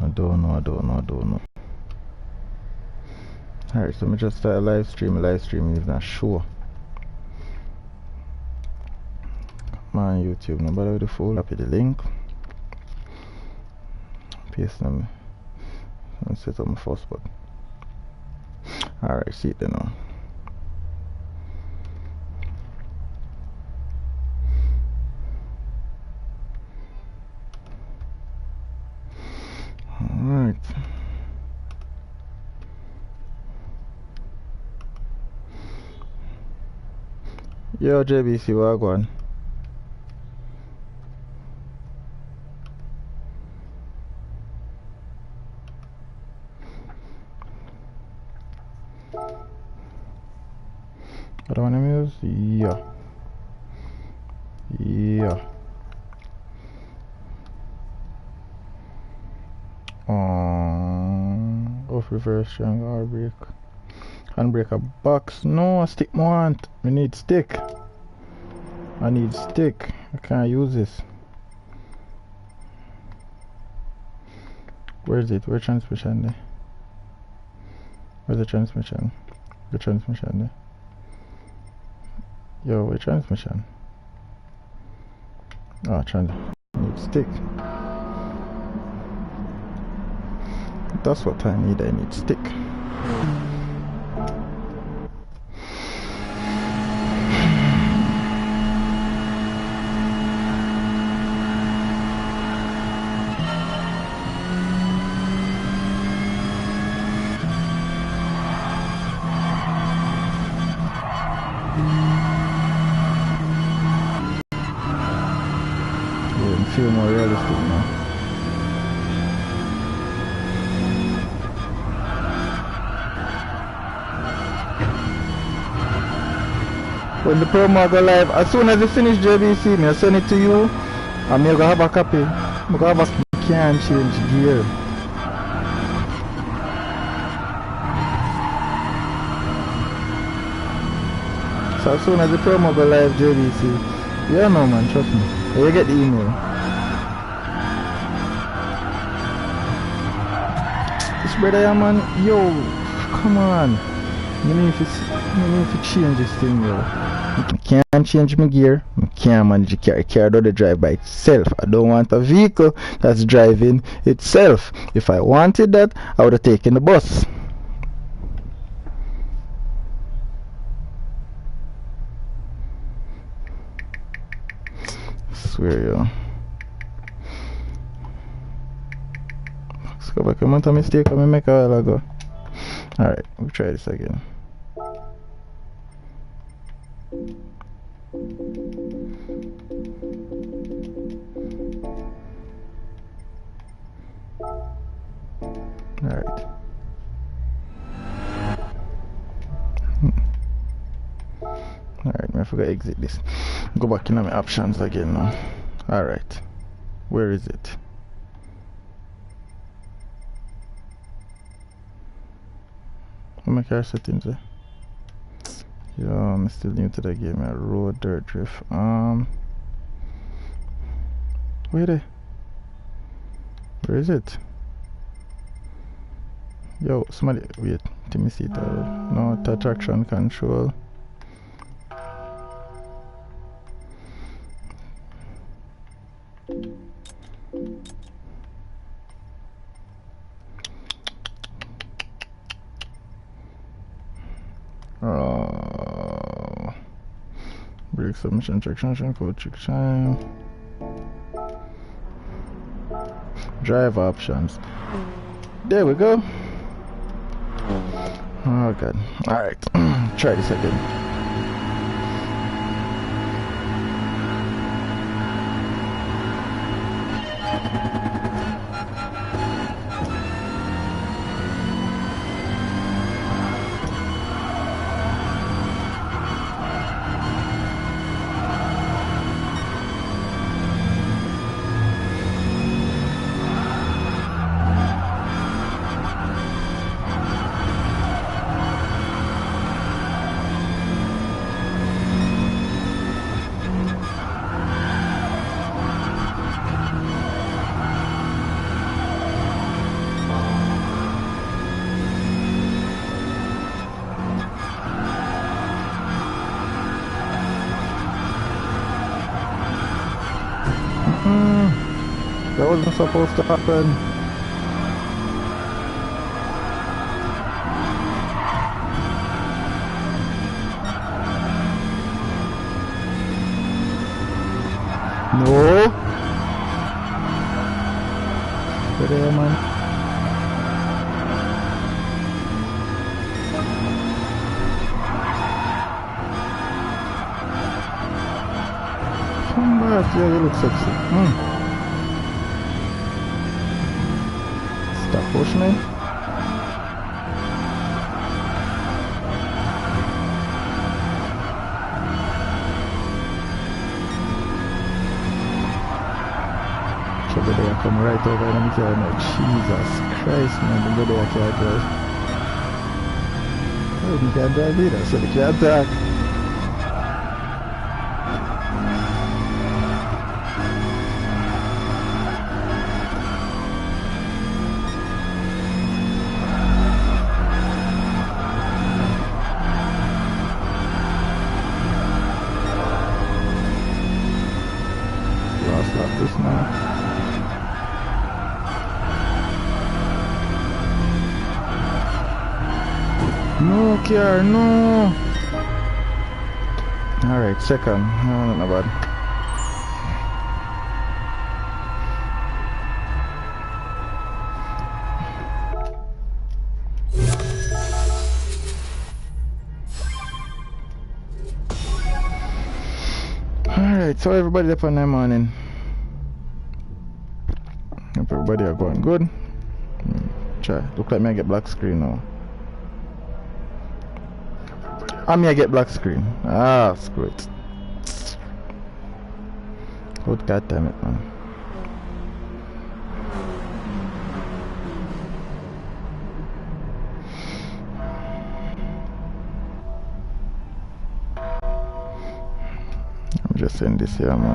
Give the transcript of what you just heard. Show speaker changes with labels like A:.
A: I don't know. Alright, so me just start a live stream is not sure. Come on YouTube, nobody with the full. Copy the link. Paste them. And set up my first spot. Alright, see it then now. Alright. Yo JBC, wagwan. What do I want to use? Yeah. Off reverse triangle break. Handbrake a box. No, a stick more want. We need stick. I need stick. I can't use this. Where is it? Where transmission there? Where's the transmission? The transmission there. Yo, where transmission? Oh, need stick. That's what I need stick. Feel more realistic now. When the promo go live, as soon as you finish JBC, me I send it to you, and me go have a copy. Me go have a can change gear. So as soon as the promo go live JBC, yeah no man, trust me. You get the email. This brother, yeah, man, yo, come on. You need to change this thing, yo. I can't change my gear. I can't manage the car. The car does drive by itself. I don't want a vehicle that's driving itself. If I wanted that, I would have taken the bus. I swear, yo. Let's go back. I made a mistake I make a while ago. Alright, we'll try this again. Alright. Alright, I forgot to exit this. Go back in my options again now. Alright. Where is it? My car settings there. Yo, I'm still new to the game. Road dirt drift. Where is it? Yo, somebody wait, let me see it. No, traction control. Brake submission, traction code, traction. Drive options. There we go. Oh god. Alright. Try this again. That wasn't supposed to happen. No. Stay there, man. Come back, yeah, you look sexy. Stop pushing me. Trouble there, come right over and I'm here now. Jesus Christ, man, the day I can't drive. Oh, you can't drive either, so you can't talk. Lost like this now. No, Kiar, no. Alright, second. No, not bad. Alright, so everybody up on that morning. Hope everybody are going good. Try. Look like me I get black screen now. I mean I get black screen. Ah, screw it. Good god damn it, man. I'm just saying this here, man.